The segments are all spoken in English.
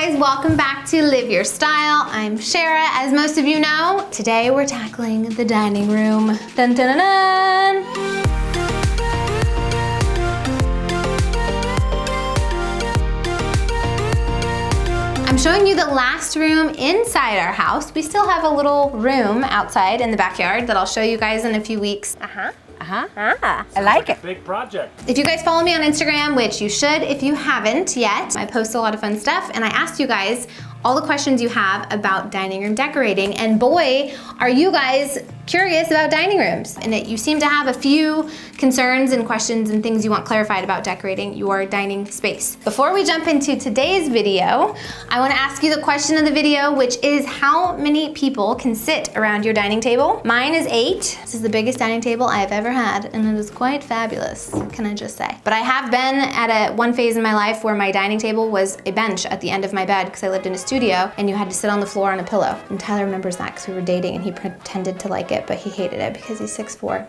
guys, welcome back to Live Your Style. I'm Sharrah. As most of you know, today we're tackling the dining room. Dun, dun, dun, dun. I'm showing you the last room inside our house. We still have a little room outside in the backyard that I'll show you guys in a few weeks. I like it. Big project. If you guys follow me on Instagram, which you should if you haven't yet, I post a lot of fun stuff, and I asked you guys all the questions you have about dining room decorating, and boy, are you guys curious about dining rooms. And you seem to have a few concerns and questions and things you want clarified about decorating your dining space. Before we jump into today's video, I want to ask you the question of the video, which is how many people can sit around your dining table? Mine is 8. This is the biggest dining table I've ever had, and it is quite fabulous, can I just say. But I have been at one phase in my life where my dining table was a bench at the end of my bed because I lived in a studio and you had to sit on the floor on a pillow. And Tyler remembers that because we were dating and he pretended to like it, but he hated it because he's 6'4".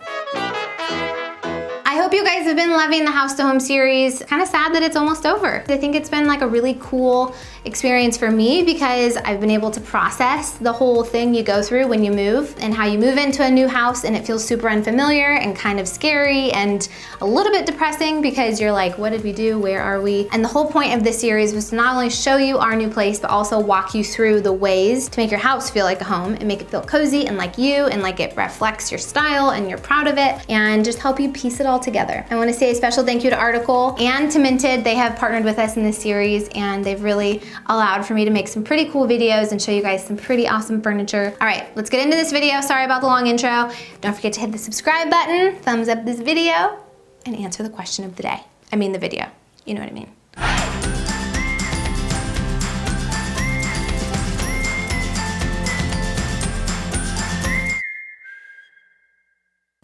I hope you guys have been loving the House to Home series. Kind of sad that it's almost over. I think it's been like a really cool experience for me because I've been able to process the whole thing you go through when you move and how you move into a new house and it feels super unfamiliar and kind of scary and a little bit depressing because you're like, what did we do? Where are we? And the whole point of this series was to not only show you our new place, but also walk you through the ways to make your house feel like a home and make it feel cozy and like you and like it reflects your style and you're proud of it and just help you piece it all together. I want to say a special thank you to Article and to Minted. They have partnered with us in this series and they've really allowed for me to make some pretty cool videos and show you guys some pretty awesome furniture. All right, let's get into this video. Sorry about the long intro. Don't forget to hit the subscribe button, thumbs up this video, and answer the question of the day. I mean the video, you know what I mean.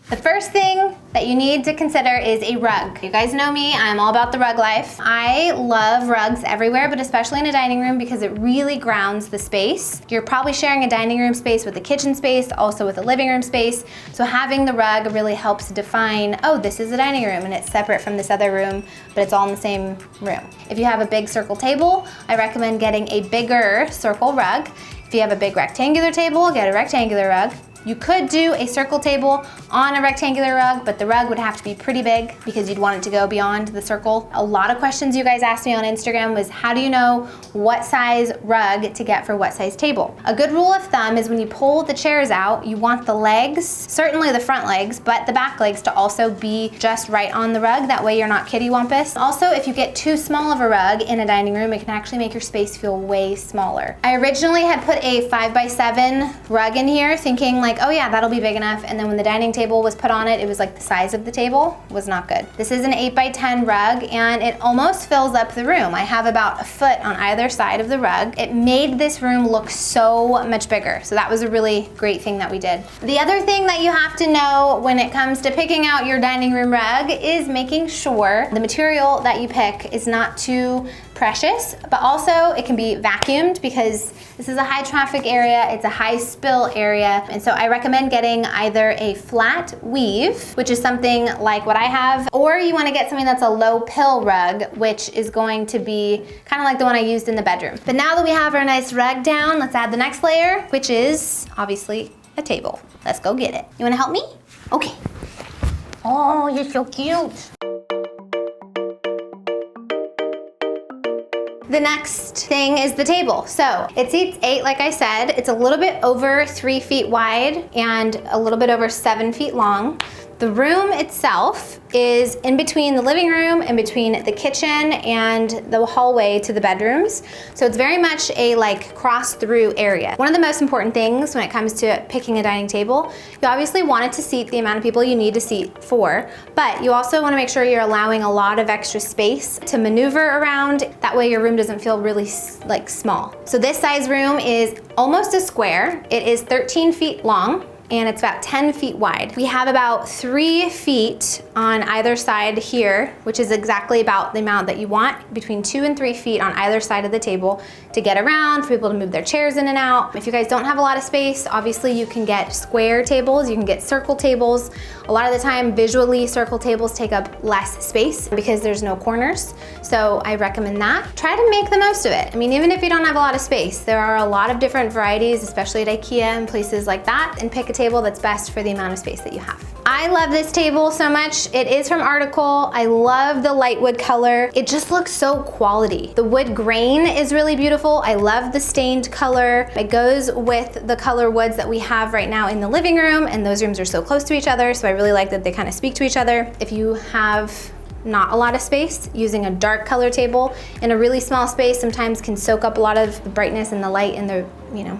The first thing that you need to consider is a rug. You guys know me, I'm all about the rug life. I love rugs everywhere, but especially in a dining room because it really grounds the space. You're probably sharing a dining room space with a kitchen space, also with a living room space. So having the rug really helps define, oh, this is a dining room and it's separate from this other room, but it's all in the same room. If you have a big circle table, I recommend getting a bigger circle rug. If you have a big rectangular table, get a rectangular rug. You could do a circle table on a rectangular rug, but the rug would have to be pretty big because you'd want it to go beyond the circle. A lot of questions you guys asked me on Instagram was how do you know what size rug to get for what size table? A good rule of thumb is when you pull the chairs out, you want the legs, certainly the front legs, but the back legs to also be just right on the rug. That way you're not kittywampus. Also, if you get too small of a rug in a dining room, it can actually make your space feel way smaller. I originally had put a 5x7 rug in here thinking like, oh yeah, that'll be big enough. And then when the dining table was put on it, it was like the size of the table. It was not good. This is an 8x10 rug and it almost fills up the room. I have about a foot on either side of the rug. It made this room look so much bigger. So that was a really great thing that we did. The other thing that you have to know when it comes to picking out your dining room rug is making sure the material that you pick is not too precious, but also it can be vacuumed because this is a high traffic area, it's a high spill area, and so I recommend getting either a flat weave, which is something like what I have, or you want to get something that's a low pill rug, which is going to be kind of like the one I used in the bedroom. But now that we have our nice rug down, let's add the next layer, which is obviously a table. Let's go get it. You want to help me? Okay. Oh, you're so cute. The next thing is the table. So it seats 8, like I said. It's a little bit over 3 feet wide and a little bit over 7 feet long. The room itself is in between the living room, in between the kitchen and the hallway to the bedrooms. So it's very much a like cross through area. One of the most important things when it comes to picking a dining table, you obviously want it to seat the amount of people you need to seat for, but you also want to make sure you're allowing a lot of extra space to maneuver around. That way your room doesn't feel really like small. So this size room is almost a square. It is 13 feet long. and it's about 10 feet wide. We have about 3 feet on either side here, which is exactly about the amount that you want, between 2 and 3 feet on either side of the table to get around, for people to move their chairs in and out. If you guys don't have a lot of space, obviously you can get square tables, you can get circle tables. A lot of the time, visually, circle tables take up less space because there's no corners. So I recommend that. Try to make the most of it. I mean, even if you don't have a lot of space, there are a lot of different varieties, especially at IKEA and places like that, and pick a table that's best for the amount of space that you have. I love this table so much. It is from Article. I love the light wood color. It just looks so quality. The wood grain is really beautiful. I love the stained color. It goes with the color woods that we have right now in the living room, and those rooms are so close to each other, so I really like that they kind of speak to each other. If you have not a lot of space, using a dark color table in a really small space sometimes can soak up a lot of the brightness and the light in the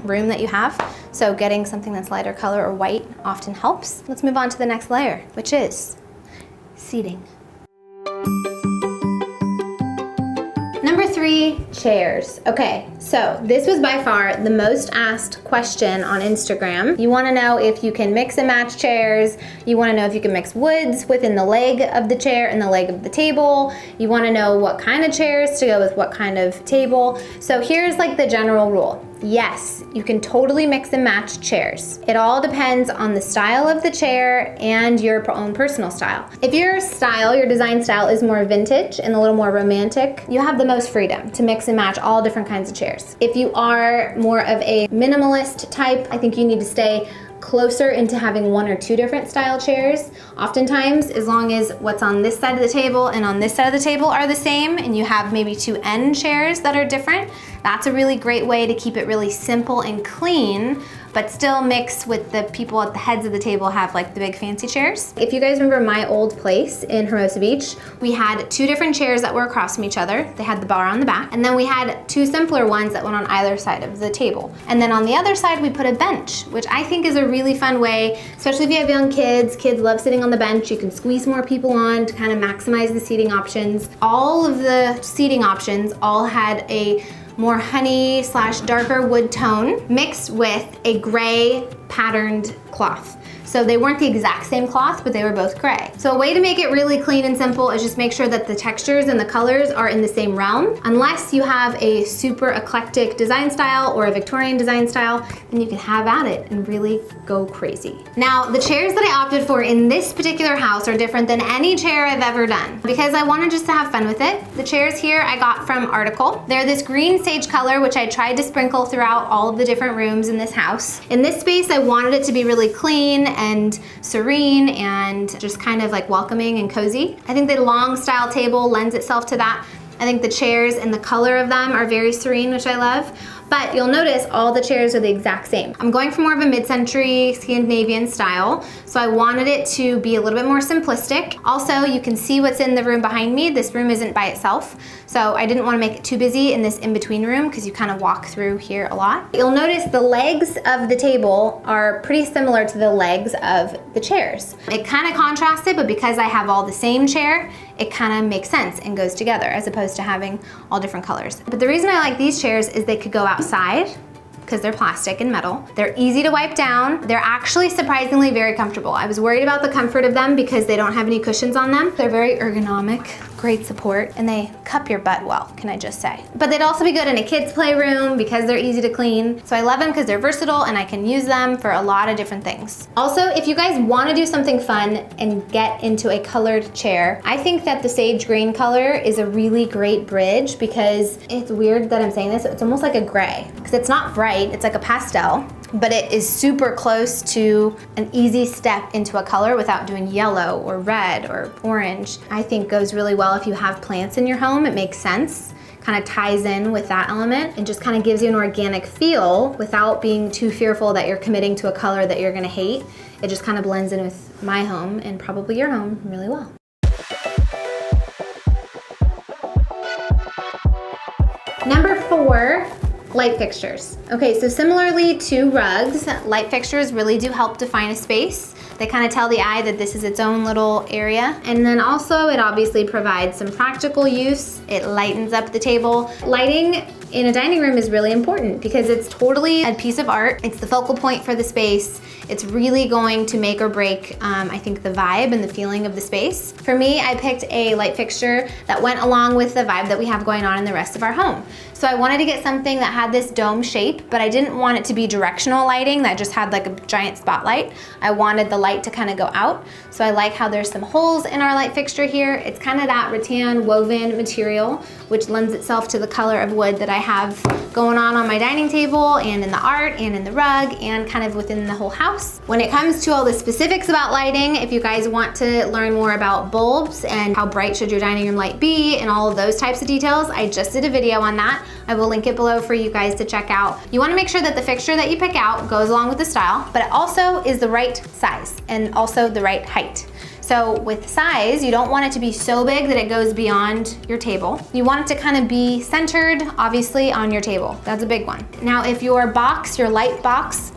room that you have. So getting something that's lighter color or white often helps. Let's move on to the next layer, which is seating. Number 3, chairs. Okay, so this was by far the most asked question on Instagram. You wanna know if you can mix and match chairs. You wanna know if you can mix woods within the leg of the chair and the leg of the table. You wanna know what kind of chairs to go with what kind of table. So here's like the general rule. Yes, you can totally mix and match chairs. It all depends on the style of the chair and your own personal style. If your design style is more vintage and a little more romantic, you have the most freedom to mix and match all different kinds of chairs. If you are more of a minimalist type, I think you need to stay closer into having 1 or 2 different style chairs. Oftentimes, as long as what's on this side of the table and on this side of the table are the same, and you have maybe 2 end chairs that are different, that's a really great way to keep it really simple and clean, but still mix with the people at the heads of the table have like the big fancy chairs. If you guys remember my old place in Hermosa Beach, we had 2 different chairs that were across from each other. They had the bar on the back, and then we had 2 simpler ones that went on either side of the table. And then on the other side, we put a bench, which I think is a really fun way, especially if you have young kids. Kids love sitting on the bench. You can squeeze more people on to kind of maximize the seating options. All of the seating options all had a more honey / darker wood tone mixed with a gray patterned cloth. So they weren't the exact same cloth, but they were both gray. So a way to make it really clean and simple is just make sure that the textures and the colors are in the same realm. Unless you have a super eclectic design style or a Victorian design style, then you can have at it and really go crazy. Now, the chairs that I opted for in this particular house are different than any chair I've ever done because I wanted just to have fun with it. The chairs here I got from Article. They're this green sage color, which I tried to sprinkle throughout all of the different rooms in this house. In this space, I wanted it to be really clean and serene and just kind of like welcoming and cozy. I think the long style table lends itself to that. I think the chairs and the color of them are very serene, which I love. But you'll notice all the chairs are the exact same. I'm going for more of a mid-century Scandinavian style, so I wanted it to be a little bit more simplistic. Also, you can see what's in the room behind me. This room isn't by itself, so I didn't want to make it too busy in this in-between room because you kind of walk through here a lot. You'll notice the legs of the table are pretty similar to the legs of the chairs. It kind of contrasts it, but because I have all the same chair, it kind of makes sense and goes together as opposed to having all different colors. But the reason I like these chairs is they could go outside because they're plastic and metal. They're easy to wipe down. They're actually surprisingly very comfortable. I was worried about the comfort of them because they don't have any cushions on them. They're very ergonomic, great support, and they cup your butt well, can I just say. But they'd also be good in a kid's playroom because they're easy to clean. So I love them because they're versatile and I can use them for a lot of different things. Also, if you guys want to do something fun and get into a colored chair, I think that the sage green color is a really great bridge because it's weird that I'm saying this, it's almost like a gray because it's not bright, it's like a pastel, but it is super close to an easy step into a color without doing yellow or red or orange. I think goes really well if you have plants in your home. It makes sense, kind of ties in with that element and just kind of gives you an organic feel without being too fearful that you're committing to a color that you're gonna hate. It just kind of blends in with my home and probably your home really well. Number 4, light fixtures. Okay, so similarly to rugs, light fixtures really do help define a space. They kind of tell the eye that this is its own little area. And then also it obviously provides some practical use. It lightens up the table. Lighting in a dining room is really important because it's totally a piece of art. It's the focal point for the space. It's really going to make or break, I think, the vibe and the feeling of the space. For me, I picked a light fixture that went along with the vibe that we have going on in the rest of our home. So I wanted to get something that had this dome shape, but I didn't want it to be directional lighting that just had like a giant spotlight. I wanted the light to kind of go out. So I like how there's some holes in our light fixture here. It's kind of that rattan woven material, which lends itself to the color of wood that I have going on my dining table and in the art and in the rug and kind of within the whole house. When it comes to all the specifics about lighting, if you guys want to learn more about bulbs and how bright should your dining room light be and all of those types of details, I just did a video on that. I will link it below for you guys to check out. You want to make sure that the fixture that you pick out goes along with the style, but it also is the right size and also the right height. So with size, you don't want it to be so big that it goes beyond your table. You want it to kind of be centered, obviously, on your table. That's a big one. Now, if your box, your light box,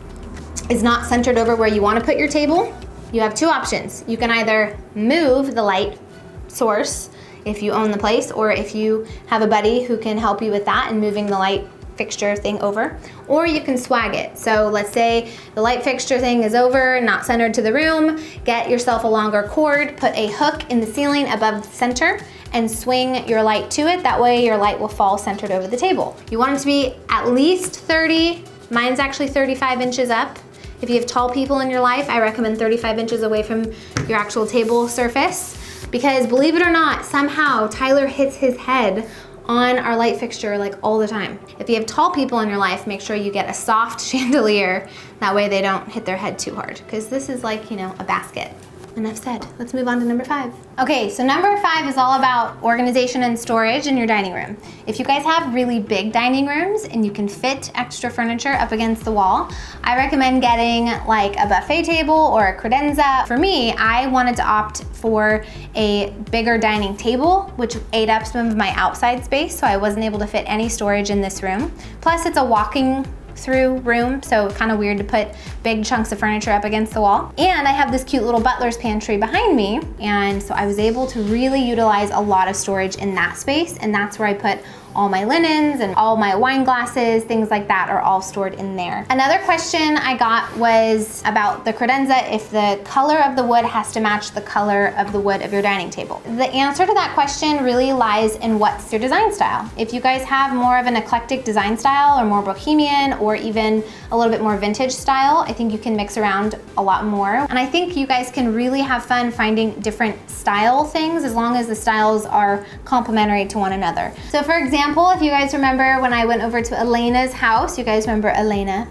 is not centered over where you want to put your table, you have two options. You can either move the light source if you own the place, or if you have a buddy who can help you with that and moving the light fixture thing over, or you can swag it. So let's say the light fixture thing is over, not centered to the room, get yourself a longer cord, put a hook in the ceiling above the center, and swing your light to it. That way your light will fall centered over the table. You want it to be at least 30, mine's actually 35 inches up. If you have tall people in your life, I recommend 35 inches away from your actual table surface, because believe it or not, somehow Tyler hits his head on our light fixture like all the time. If you have tall people in your life, make sure you get a soft chandelier. That way they don't hit their head too hard, because this is like, you know, a basket. Enough said. Let's move on to number 5. Okay, so number 5 is all about organization and storage in your dining room. If you guys have really big dining rooms and you can fit extra furniture up against the wall, I recommend getting like a buffet table or a credenza. For me, I wanted to opt for a bigger dining table, which ate up some of my outside space, so I wasn't able to fit any storage in this room. Plus, it's a walking through room, so kind of weird to put big chunks of furniture up against the wall. And I have this cute little butler's pantry behind me, and so I was able to really utilize a lot of storage in that space, and that's where I put all my linens and all my wine glasses, things like that are all stored in there. Another question I got was about the credenza, if the color of the wood has to match the color of the wood of your dining table. The answer to that question really lies in what's your design style. If you guys have more of an eclectic design style or more bohemian or even a little bit more vintage style, I think you can mix around a lot more. And I think you guys can really have fun finding different style things as long as the styles are complementary to one another. So for example, if you guys remember when I went over to Elena's house, you guys remember Elena?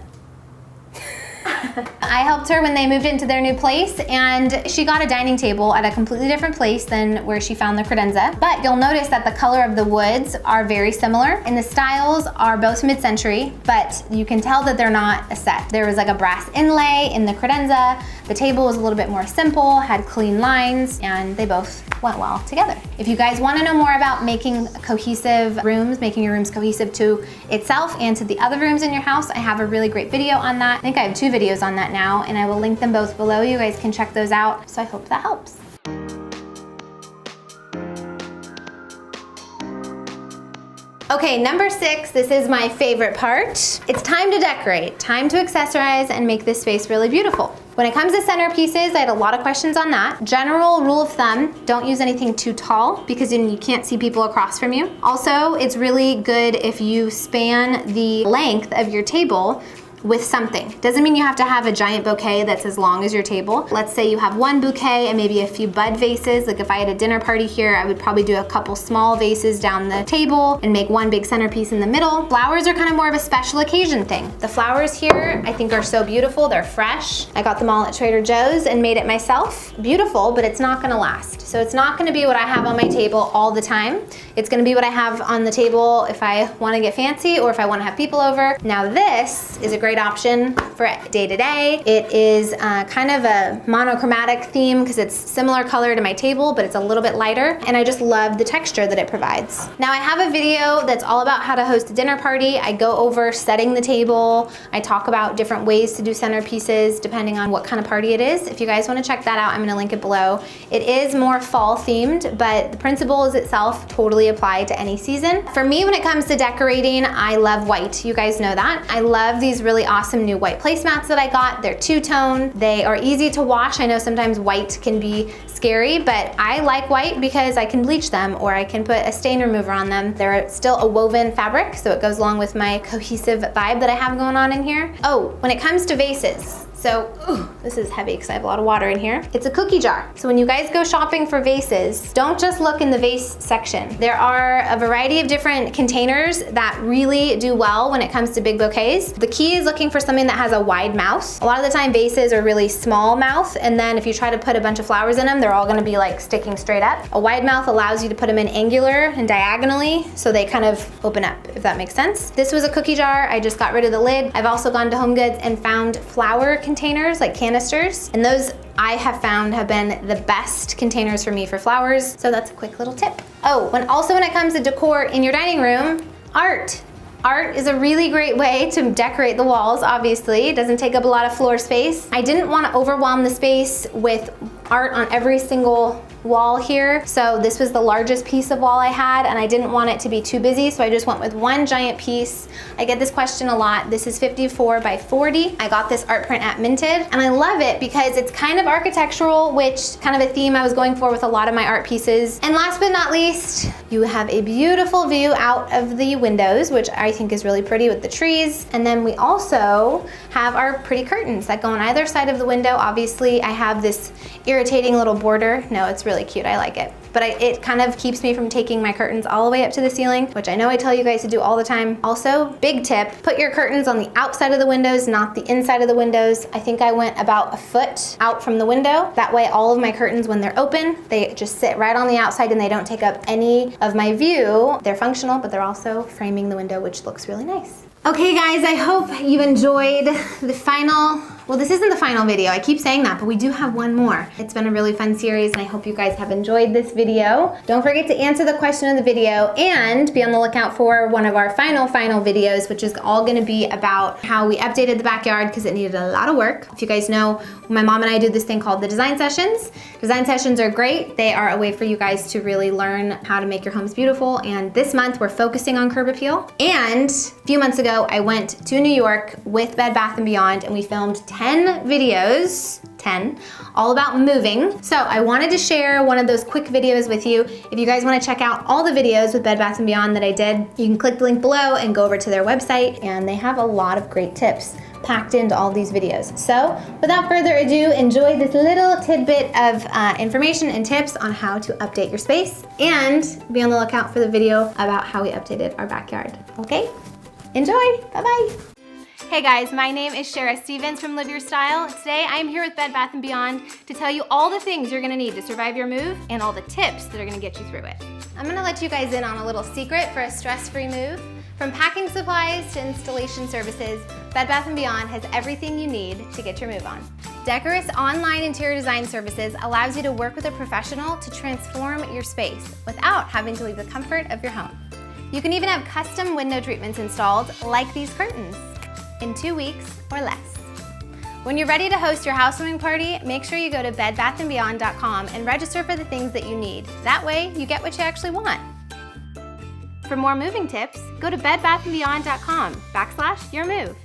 I helped her when they moved into their new place, and she got a dining table at a completely different place than where she found the credenza. But you'll notice that the color of the woods are very similar, and the styles are both mid-century, but you can tell that they're not a set. There was like a brass inlay in the credenza. The table was a little bit more simple, had clean lines, and they both went well together. If you guys want to know more about making cohesive rooms, making your rooms cohesive to itself and to the other rooms in your house, I have a really great video on that. I think I have 2 videos on that now, and I will link them both below. You guys can check those out. So I hope that helps. Okay, number 6, this is my favorite part. It's time to decorate, time to accessorize and make this space really beautiful. When it comes to centerpieces, I had a lot of questions on that. General rule of thumb, don't use anything too tall because then you can't see people across from you. Also, it's really good if you span the length of your table with something. Doesn't mean you have to have a giant bouquet that's as long as your table. Let's say you have one bouquet and maybe a few bud vases. Like if I had a dinner party here, I would probably do a couple small vases down the table and make one big centerpiece in the middle. Flowers are kind of more of a special occasion thing. The flowers here I think are so beautiful. They're fresh. I got them all at Trader Joe's and made it myself. Beautiful, but it's not gonna last. So it's not gonna be what I have on my table all the time. It's gonna be what I have on the table if I wanna get fancy or if I wanna have people over. Now this is a great great option for day to day. It is kind of a monochromatic theme because it's similar color to my table, but it's a little bit lighter. And I just love the texture that it provides. Now I have a video that's all about how to host a dinner party. I go over setting the table. I talk about different ways to do centerpieces depending on what kind of party it is. If you guys want to check that out, I'm going to link it below. It is more fall themed, but the principles itself totally apply to any season. For me, when it comes to decorating, I love white. You guys know that. I love these really awesome new white placemats that I got. They're two-tone. They are easy to wash. I know sometimes white can be scary, but I like white because I can bleach them or I can put a stain remover on them. They're still a woven fabric, so it goes along with my cohesive vibe that I have going on in here. Oh, when it comes to vases, so this is heavy because I have a lot of water in here. It's a cookie jar. So when you guys go shopping for vases, don't just look in the vase section. There are a variety of different containers that really do well when it comes to big bouquets. The key is looking for something that has a wide mouth. A lot of the time vases are really small mouth, and then if you try to put a bunch of flowers in them, they're all gonna be like sticking straight up. A wide mouth allows you to put them in angular and diagonally, so they kind of open up, if that makes sense. This was a cookie jar. I just got rid of the lid. I've also gone to Home Goods and found flower containers, like canisters, and those I have found have been the best containers for me for flowers, so that's a quick little tip. Oh, when it comes to decor in your dining room, art. Art is a really great way to decorate the walls, obviously. It doesn't take up a lot of floor space. I didn't want to overwhelm the space with art on every single wall here, so this was the largest piece of wall I had, and I didn't want it to be too busy, so I just went with one giant piece. I get this question a lot. This is 54 by 40. I got this art print at Minted, and I love it because it's kind of architectural, which kind of a theme I was going for with a lot of my art pieces. And last but not least, you have a beautiful view out of the windows, which I think is really pretty with the trees. And then we also have our pretty curtains that go on either side of the window. Obviously, I have this irritating little border. No, it's really cute, I like it. But it kind of keeps me from taking my curtains all the way up to the ceiling, which I know I tell you guys to do all the time. Also, big tip, put your curtains on the outside of the windows, not the inside of the windows. I think I went about a foot out from the window. That way all of my curtains, when they're open, they just sit right on the outside and they don't take up any of my view. They're functional, but they're also framing the window, which looks really nice. Okay guys, I hope you enjoyed the final, well, this isn't the final video. I keep saying that, but we do have one more. It's been a really fun series, and I hope you guys have enjoyed this video. Don't forget to answer the question of the video and be on the lookout for one of our final videos, which is all gonna be about how we updated the backyard because it needed a lot of work. If you guys know, my mom and I do this thing called the design sessions. Design sessions are great. They are a way for you guys to really learn how to make your homes beautiful. And this month we're focusing on curb appeal. And a few months ago, I went to New York with Bed Bath & Beyond, and we filmed 10 videos, 10, all about moving. So I wanted to share one of those quick videos with you. If you guys want to check out all the videos with Bed Bath & Beyond that I did, you can click the link below and go over to their website, and they have a lot of great tips packed into all these videos. So without further ado, enjoy this little tidbit of information and tips on how to update your space, and be on the lookout for the video about how we updated our backyard. Okay? Enjoy, bye-bye. Hey guys, my name is Sharrah Stevens from Live Your Style. Today I am here with Bed Bath & Beyond to tell you all the things you're gonna need to survive your move and all the tips that are gonna get you through it. I'm gonna let you guys in on a little secret for a stress-free move. From packing supplies to installation services, Bed Bath & Beyond has everything you need to get your move on. Decorous online interior design services allows you to work with a professional to transform your space without having to leave the comfort of your home. You can even have custom window treatments installed, like these curtains, in 2 weeks or less. When you're ready to host your housewarming party, make sure you go to bedbathandbeyond.com and register for the things that you need. That way, you get what you actually want. For more moving tips, go to bedbathandbeyond.com/yourmove.